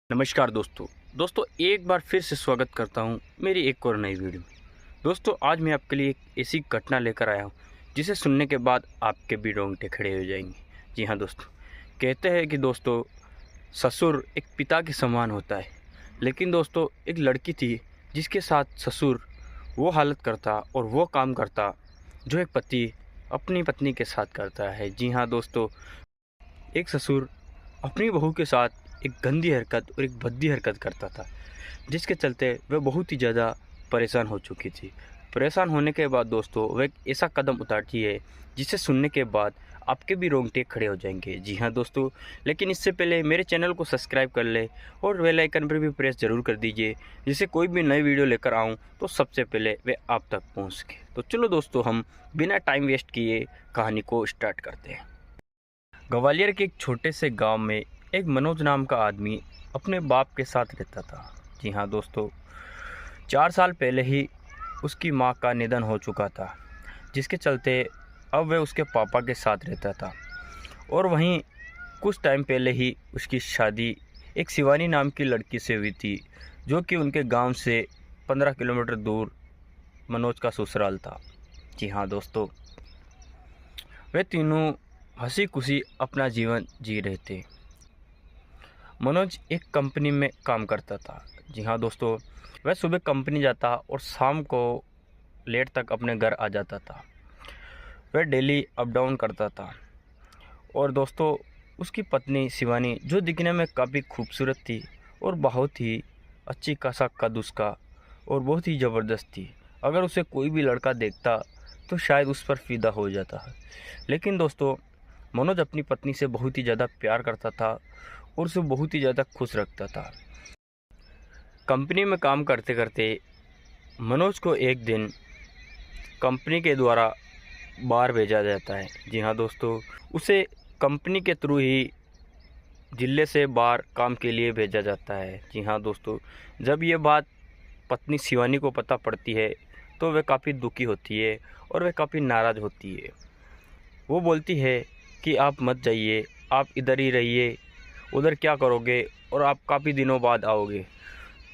नमस्कार दोस्तों एक बार फिर से स्वागत करता हूं मेरी एक और नई वीडियो में। दोस्तों आज मैं आपके लिए एक ऐसी घटना लेकर आया हूं जिसे सुनने के बाद आपके भी रोंगटे खड़े हो जाएंगे। जी हाँ दोस्तों, कहते हैं कि दोस्तों ससुर एक पिता के समान होता है, लेकिन दोस्तों एक लड़की थी जिसके साथ ससुर वो हालत करता और वो काम करता जो एक पति अपनी पत्नी के साथ करता है। जी हाँ दोस्तों, एक ससुर अपनी बहू के साथ एक गंदी हरकत और एक भद्दी हरकत करता था, जिसके चलते वह बहुत ही ज़्यादा परेशान हो चुकी थी। परेशान होने के बाद दोस्तों वह एक ऐसा कदम उठाती है जिसे सुनने के बाद आपके भी रोंगटे खड़े हो जाएंगे। जी हाँ दोस्तों, लेकिन इससे पहले मेरे चैनल को सब्सक्राइब कर ले और बेल आइकन पर भी प्रेस ज़रूर कर दीजिए, जिससे कोई भी नई वीडियो लेकर आऊँ तो सबसे पहले वे आप तक पहुँच सके। तो चलो दोस्तों, हम बिना टाइम वेस्ट किए कहानी को स्टार्ट करते हैं। ग्वालियर के एक छोटे से गांव में एक मनोज नाम का आदमी अपने बाप के साथ रहता था। जी हाँ दोस्तों, 4 साल पहले ही उसकी मां का निधन हो चुका था, जिसके चलते अब वह उसके पापा के साथ रहता था। और वहीं कुछ टाइम पहले ही उसकी शादी एक शिवानी नाम की लड़की से हुई थी, जो कि उनके गांव से 15 किलोमीटर दूर मनोज का ससुराल था। जी हाँ दोस्तों, वे तीनों हंसी खुशी अपना जीवन जी रहे थे। मनोज एक कंपनी में काम करता था। जी हाँ दोस्तों, वह सुबह कंपनी जाता और शाम को लेट तक अपने घर आ जाता था। वह डेली अप डाउन करता था। और दोस्तों उसकी पत्नी शिवानी, जो दिखने में काफ़ी खूबसूरत थी और बहुत ही अच्छी खासा कद उसका और बहुत ही ज़बरदस्त थी। अगर उसे कोई भी लड़का देखता तो शायद उस पर फ़िदा हो जाता है। लेकिन दोस्तों मनोज अपनी पत्नी से बहुत ही ज़्यादा प्यार करता था और उसे बहुत ही ज़्यादा खुश रखता था। कंपनी में काम करते करते मनोज को एक दिन कंपनी के द्वारा बाहर भेजा जाता है। जी हाँ दोस्तों, उसे कंपनी के थ्रू ही जिले से बाहर काम के लिए भेजा जाता है। जी हाँ दोस्तों, जब ये बात पत्नी शिवानी को पता पड़ती है तो वह काफ़ी दुखी होती है और वह काफ़ी नाराज़ होती है। वो बोलती है कि आप मत जाइए, आप इधर ही रहिए, उधर क्या करोगे और आप काफ़ी दिनों बाद आओगे।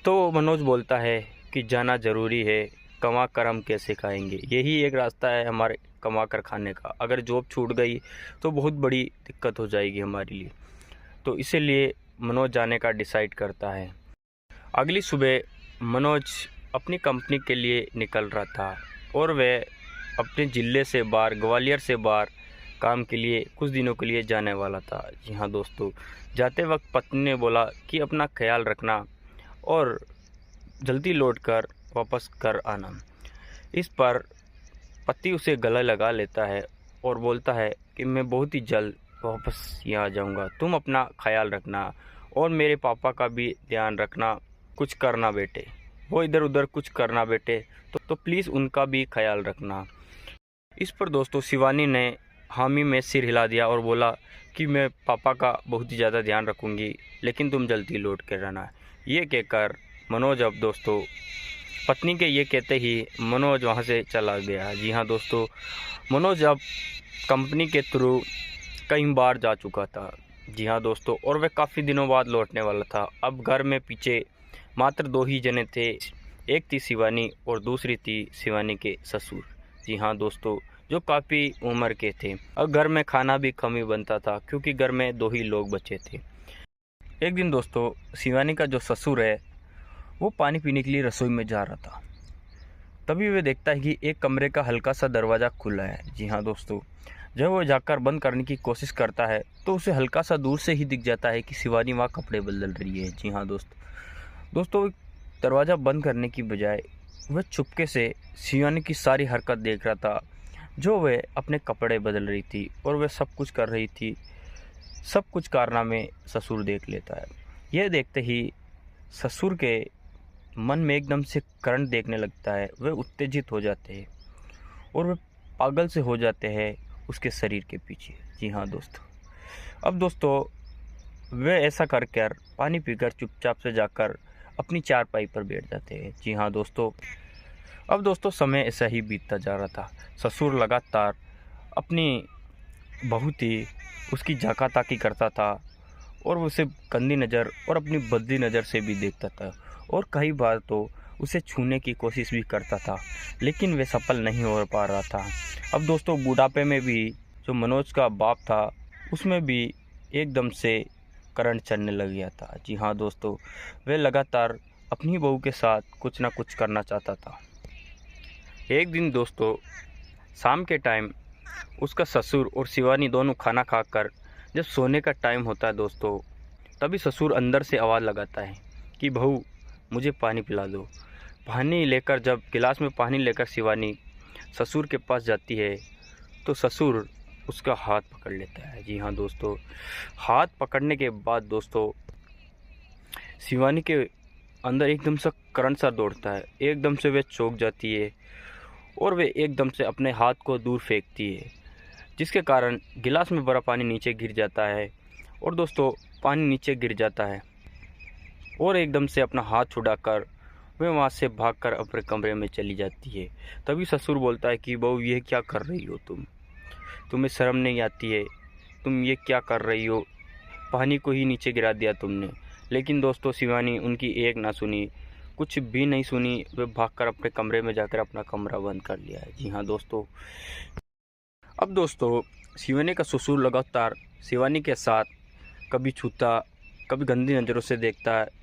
तो मनोज बोलता है कि जाना ज़रूरी है, कमा कर हम कैसे खाएंगे, यही एक रास्ता है हमारे कमा कर खाने का। अगर जॉब छूट गई तो बहुत बड़ी दिक्कत हो जाएगी हमारे लिए। तो इसीलिए मनोज जाने का डिसाइड करता है। अगली सुबह मनोज अपनी कंपनी के लिए निकल रहा था और वह अपने ज़िले से बाहर, ग्वालियर से बाहर काम के लिए कुछ दिनों के लिए जाने वाला था। जी हाँ दोस्तों, जाते वक्त पत्नी ने बोला कि अपना ख्याल रखना और जल्दी लौटकर वापस घर आना। इस पर पति उसे गले लगा लेता है और बोलता है कि मैं बहुत ही जल्द वापस यहाँ आ जाऊँगा, तुम अपना ख्याल रखना और मेरे पापा का भी ध्यान रखना, कुछ करना बेटे, वो इधर उधर कुछ करना बेटे, तो प्लीज़ उनका भी ख्याल रखना। इस पर दोस्तों शिवानी ने हामी में सिर हिला दिया और बोला कि मैं पापा का बहुत ही ज़्यादा ध्यान रखूँगी, लेकिन तुम जल्दी लौट कर रहना। ये कहकर मनोज, अब दोस्तों पत्नी के ये कहते ही मनोज वहाँ से चला गया। जी हाँ दोस्तों, मनोज अब कंपनी के थ्रू कई बार जा चुका था। जी हाँ दोस्तों, और वह काफ़ी दिनों बाद लौटने वाला था। अब घर में पीछे मात्र 2 ही जने थे, एक थी शिवानी और दूसरी थी शिवानी के ससुर। जी हाँ दोस्तों, जो काफ़ी उम्र के थे। अब घर में खाना भी कम ही बनता था क्योंकि घर में 2 ही लोग बचे थे। एक दिन दोस्तों शिवानी का जो ससुर है वो पानी पीने के लिए रसोई में जा रहा था। तभी वह देखता है कि एक कमरे का हल्का सा दरवाज़ा खुला है। जी हाँ दोस्तों, जब वो जाकर बंद करने की कोशिश करता है तो उसे हल्का सा दूर से ही दिख जाता है कि शिवानी वहाँ कपड़े बदल रही है। जी हाँ दोस्तों दरवाज़ा बंद करने की बजाय वह चुपके से शिवानी की सारी हरकत देख रहा था, जो वह अपने कपड़े बदल रही थी और वह सब कुछ कर रही थी। सब कुछ कारनामे ससुर देख लेता है। यह देखते ही ससुर के मन में एकदम से करंट देखने लगता है। वे उत्तेजित हो जाते हैं और वे पागल से हो जाते हैं उसके शरीर के पीछे। जी हाँ दोस्तों, अब दोस्तों वे ऐसा कर पानी पीकर चुपचाप से जाकर अपनी चारपाई पर बैठ जाते हैं। जी हाँ दोस्तों, अब दोस्तों समय ऐसा ही बीतता जा रहा था। ससुर लगातार अपनी बहुत ही उसकी झाका ताकी करता था और वो उसे गंदी नज़र और अपनी भद्दी नज़र से भी देखता था, और कई बार तो उसे छूने की कोशिश भी करता था, लेकिन वे सफल नहीं हो पा रहा था। अब दोस्तों बुढ़ापे में भी जो मनोज का बाप था उसमें भी एकदम से करंट चढ़ने लग गया था। जी हाँ दोस्तों, वह लगातार अपनी बहू के साथ कुछ ना कुछ करना चाहता था। एक दिन दोस्तों शाम के टाइम उसका ससुर और शिवानी दोनों खाना खाकर जब सोने का टाइम होता है दोस्तों, तभी ससुर अंदर से आवाज़ लगाता है कि बहू मुझे पानी पिला दो। पानी लेकर जब गिलास में पानी लेकर शिवानी ससुर के पास जाती है तो ससुर उसका हाथ पकड़ लेता है। जी हाँ दोस्तों, हाथ पकड़ने के बाद दोस्तों शिवानी के अंदर एकदम से करंट सा दौड़ता है, एकदम से वे चौंक जाती है और वे एकदम से अपने हाथ को दूर फेंकती है, जिसके कारण गिलास में भरा पानी नीचे गिर जाता है। और दोस्तों पानी नीचे गिर जाता है और एकदम से अपना हाथ छुड़ाकर वे वहाँ से भागकर अपने कमरे में चली जाती है। तभी ससुर बोलता है कि बहू ये क्या कर रही हो तुम्हें शर्म नहीं आती है, तुम ये क्या कर रही हो, पानी को ही नीचे गिरा दिया तुमने। लेकिन दोस्तों शिवानी उनकी एक ना सुनी, कुछ भी नहीं सुनी, वे भागकर अपने कमरे में जाकर अपना कमरा बंद कर लिया है। जी हाँ दोस्तों, अब दोस्तों शिवानी का ससुर लगातार शिवानी के साथ कभी छूता, कभी गंदी नज़रों से देखता है,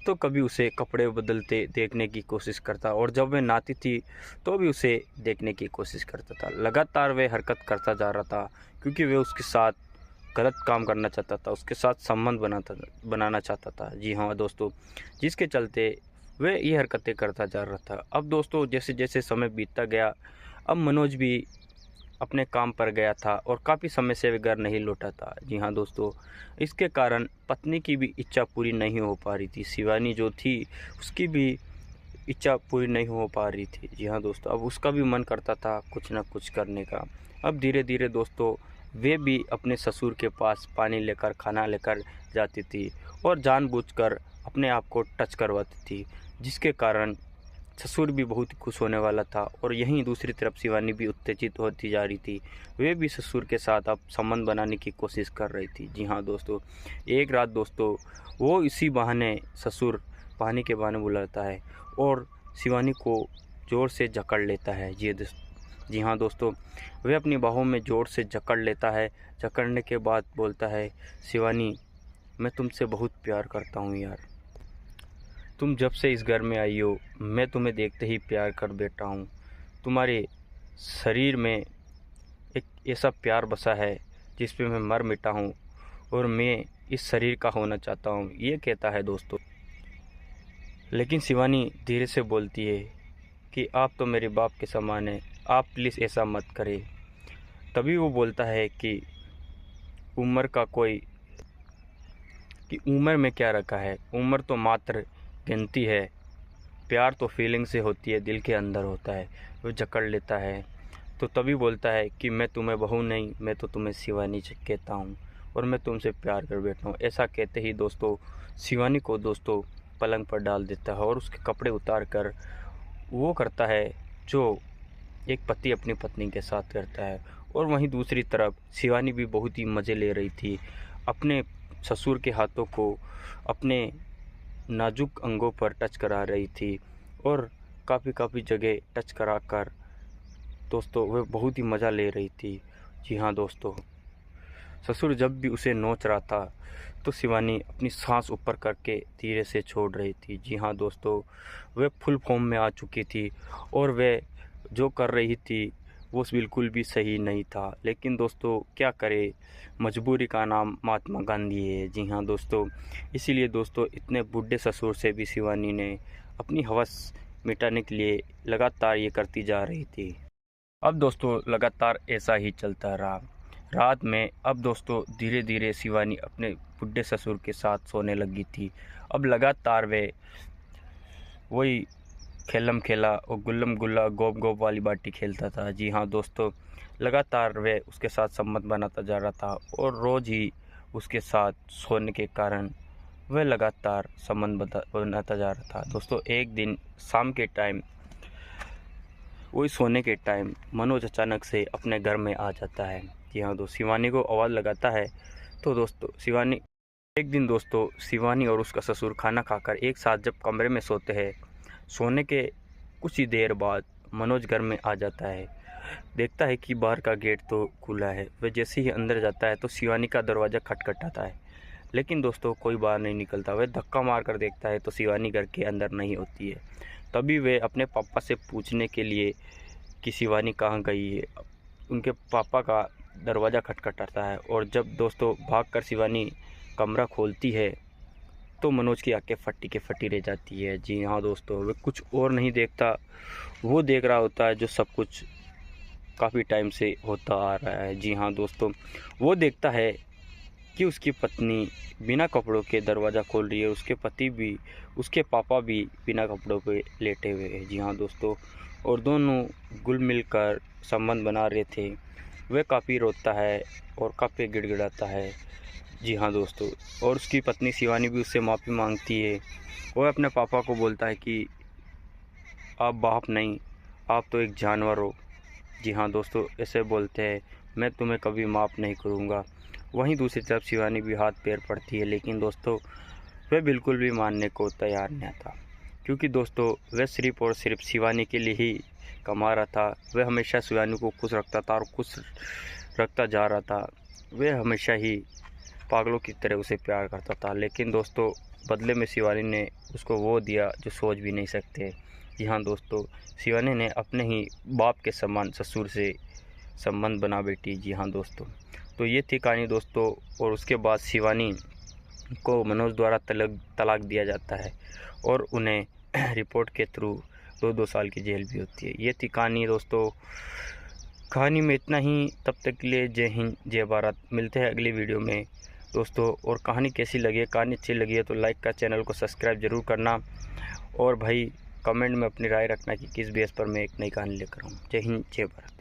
तो कभी उसे कपड़े बदलते देखने की कोशिश करता, और जब वह नहाती थी तो भी उसे देखने की कोशिश करता था। लगातार वह हरकत करता जा रहा था क्योंकि वह उसके साथ गलत काम करना चाहता था, उसके साथ संबंध बनाना चाहता था। जी हाँ दोस्तों, जिसके चलते वह ये हरकतें करता जा रहा था। अब दोस्तों जैसे जैसे समय बीतता गया, अब मनोज भी अपने काम पर गया था और काफ़ी समय से वे घर नहीं लौटा था। जी हाँ दोस्तों, इसके कारण पत्नी की भी इच्छा पूरी नहीं हो पा रही थी। शिवानी जो थी उसकी भी इच्छा पूरी नहीं हो पा रही थी। जी हाँ दोस्तों, अब उसका भी मन करता था कुछ ना कुछ करने का। अब धीरे धीरे दोस्तों वे भी अपने ससुर के पास पानी लेकर खाना लेकर जाती थी और जानबूझकर अपने आप को टच करवाती थी, जिसके कारण ससुर भी बहुत खुश होने वाला था। और यहीं दूसरी तरफ शिवानी भी उत्तेजित होती जा रही थी, वे भी ससुर के साथ अब संबंध बनाने की कोशिश कर रही थी। जी हाँ दोस्तों, एक रात दोस्तों वो इसी बहाने ससुर पानी के बहाने बुलाता है और शिवानी को ज़ोर से जकड़ लेता है। जी हाँ दोस्तों, वह अपनी बाहों में ज़ोर से जकड़ लेता है। जकड़ने के बाद बोलता है, शिवानी मैं तुमसे बहुत प्यार करता हूँ यार, तुम जब से इस घर में आई हो मैं तुम्हें देखते ही प्यार कर बैठा हूँ। तुम्हारे शरीर में एक ऐसा प्यार बसा है जिस पे मैं मर मिटा हूँ और मैं इस शरीर का होना चाहता हूँ, ये कहता है दोस्तों। लेकिन शिवानी धीरे से बोलती है कि आप तो मेरे बाप के समान हैं, आप प्लीज़ ऐसा मत करें। तभी वो बोलता है कि उम्र में क्या रखा है, उम्र तो मात्र गिनती है, प्यार तो फीलिंग से होती है, दिल के अंदर होता है। वो जकड़ लेता है तो तभी बोलता है कि मैं तुम्हें बहू नहीं, मैं तो तुम्हें शिवानी कहता हूँ और मैं तुमसे प्यार कर बैठा हूँ। ऐसा कहते ही दोस्तों शिवानी को दोस्तों पलंग पर डाल देता है और उसके कपड़े उतार कर वो करता है जो एक पति अपनी पत्नी के साथ करता है। और वहीं दूसरी तरफ शिवानी भी बहुत ही मज़े ले रही थी, अपने ससुर के हाथों को अपने नाजुक अंगों पर टच करा रही थी और काफ़ी जगह टच करा कर दोस्तों वह बहुत ही मज़ा ले रही थी। जी हाँ दोस्तों, ससुर जब भी उसे नोच रहा था तो शिवानी अपनी सांस ऊपर करके धीरे से छोड़ रही थी। जी हाँ दोस्तों, वह फुल फॉर्म में आ चुकी थी और वह जो कर रही थी वो बिल्कुल भी सही नहीं था। लेकिन दोस्तों क्या करे, मजबूरी का नाम महात्मा गांधी है। जी हाँ दोस्तों, इसीलिए दोस्तों इतने बूढ़े ससुर से भी शिवानी ने अपनी हवस मिटाने के लिए लगातार ये करती जा रही थी। अब दोस्तों लगातार ऐसा ही चलता रहा। रात में अब दोस्तों धीरे धीरे शिवानी अपने बुढ़े ससुर के साथ सोने लगी थी। अब लगातार वे वही खेलम खेला और गुल्लम गुल्ला गोप गोप वाली बाटी खेलता था। जी हाँ दोस्तों, लगातार वह उसके साथ संबंध बनाता जा रहा था और रोज़ ही उसके साथ सोने के कारण वह लगातार संबंध बनाता जा रहा था। दोस्तों एक दिन शाम के टाइम वही सोने के टाइम मनोज अचानक से अपने घर में आ जाता है। जी हाँ दोस्तों, शिवानी को आवाज़ लगाता है तो दोस्तों शिवानी एक दिन दोस्तों शिवानी और उसका ससुर खाना खाकर एक साथ जब कमरे में सोते हैं, सोने के कुछ ही देर बाद मनोज घर में आ जाता है। देखता है कि बाहर का गेट तो खुला है। वह जैसे ही अंदर जाता है तो शिवानी का दरवाज़ा खटखटाता है, लेकिन दोस्तों कोई बाहर नहीं निकलता। वह धक्का मार कर देखता है तो शिवानी घर के अंदर नहीं होती है। तभी वे अपने पापा से पूछने के लिए कि शिवानी कहाँ गई है, उनके पापा का दरवाज़ा खटखटाता है। और जब दोस्तों भागकर शिवानी कमरा खोलती है तो मनोज की आंखें फटी के फटी रह जाती है। जी हाँ दोस्तों, वह कुछ और नहीं देखता, वो देख रहा होता है जो सब कुछ काफ़ी टाइम से होता आ रहा है। जी हाँ दोस्तों, वो देखता है कि उसकी पत्नी बिना कपड़ों के दरवाज़ा खोल रही है, उसके पति भी, उसके पापा भी बिना कपड़ों पे लेटे हुए हैं। जी हाँ दोस्तों, और दोनों घुल मिल कर संबंध बना रहे थे। वह काफ़ी रोता है और काफ़ी गिड़गिड़ाता है। जी हाँ दोस्तों, और उसकी पत्नी शिवानी भी उससे माफ़ी मांगती है। वह अपने पापा को बोलता है कि आप बाप नहीं, आप तो एक जानवर हो। जी हाँ दोस्तों, ऐसे बोलते हैं, मैं तुम्हें कभी माफ़ नहीं करूँगा। वहीं दूसरी तरफ शिवानी भी हाथ पैर पड़ती है, लेकिन दोस्तों वह बिल्कुल भी मानने को तैयार नहीं था, क्योंकि दोस्तों वह सिर्फ और सिर्फ शिवानी के लिए ही कमा रहा था। वह हमेशा शिवानी को खुश रखता था और खुश रखता जा रहा था। वह हमेशा ही पागलों की तरह उसे प्यार करता था, लेकिन दोस्तों बदले में शिवानी ने उसको वो दिया जो सोच भी नहीं सकते। जी हाँ दोस्तों, शिवानी ने अपने ही बाप के समान ससुर से संबंध बना बैठी। जी हाँ दोस्तों, तो ये थी कहानी दोस्तों। और उसके बाद शिवानी को मनोज द्वारा तलाक दिया जाता है और उन्हें रिपोर्ट के थ्रू 2-2 साल की जेल भी होती है। ये थी कहानी दोस्तों। कहानी में इतना ही। तब तक के लिए जय हिंद, जय भारत। मिलते हैं अगली वीडियो में दोस्तों। और कहानी कैसी लगी है, कहानी अच्छी लगी है तो लाइक का चैनल को सब्सक्राइब ज़रूर करना। और भाई कमेंट में अपनी राय रखना कि किस बेस पर मैं एक नई कहानी लेकर आऊँ। जय हिंद, जय भारत।